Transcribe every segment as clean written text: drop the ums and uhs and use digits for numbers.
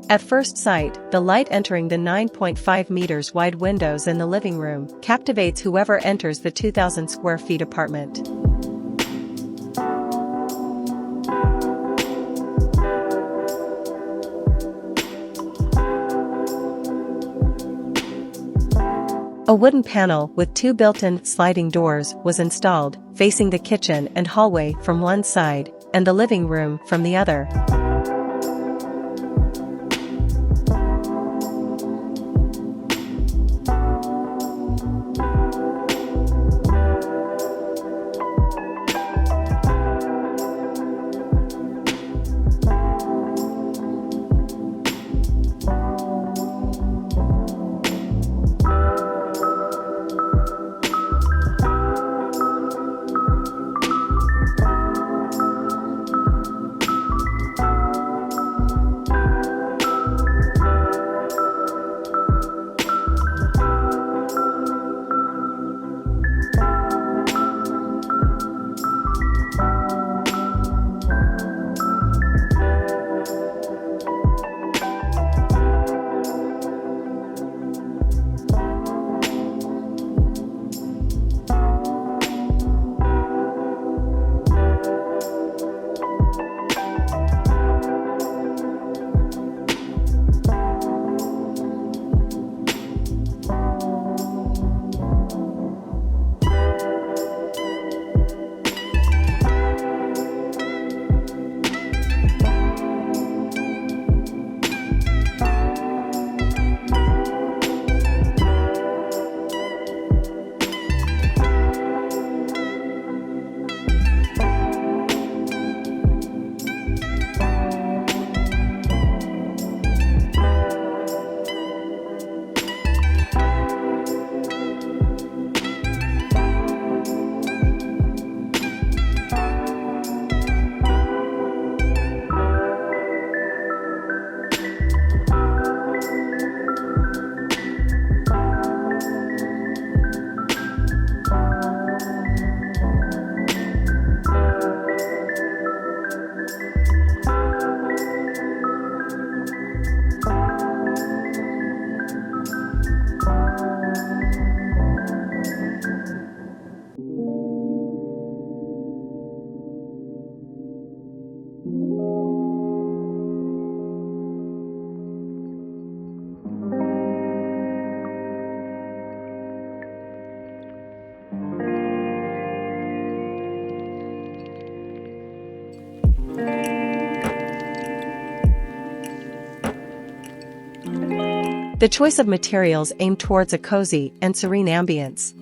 At first sight, the light entering the 9.5 meters wide windows in the living room captivates whoever enters the 2,000 square feet apartment. A wooden panel with 2 built-in sliding doors was installed, facing the kitchen and hallway from one side, and the living room from the other. The choice of materials aimed towards a cozy and serene ambience.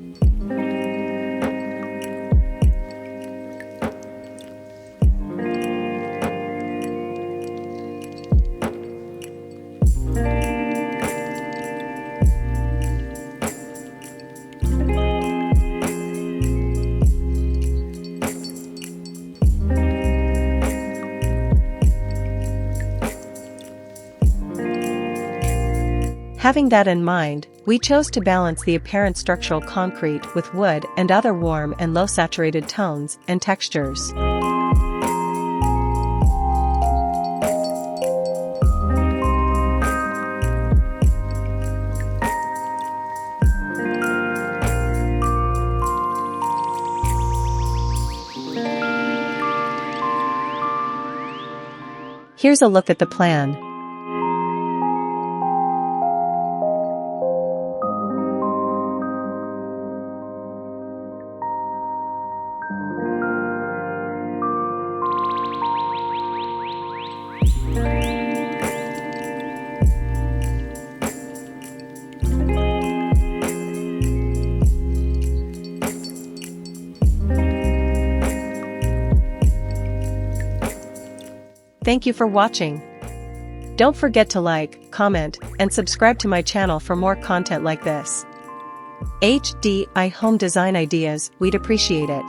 Having that in mind, we chose to balance the apparent structural concrete with wood and other warm and low saturated tones and textures. Here's a look at the plan. Thank you for watching. Don't forget to like, comment, and subscribe to my channel for more content like this. HDI Home Design Ideas, we'd appreciate it.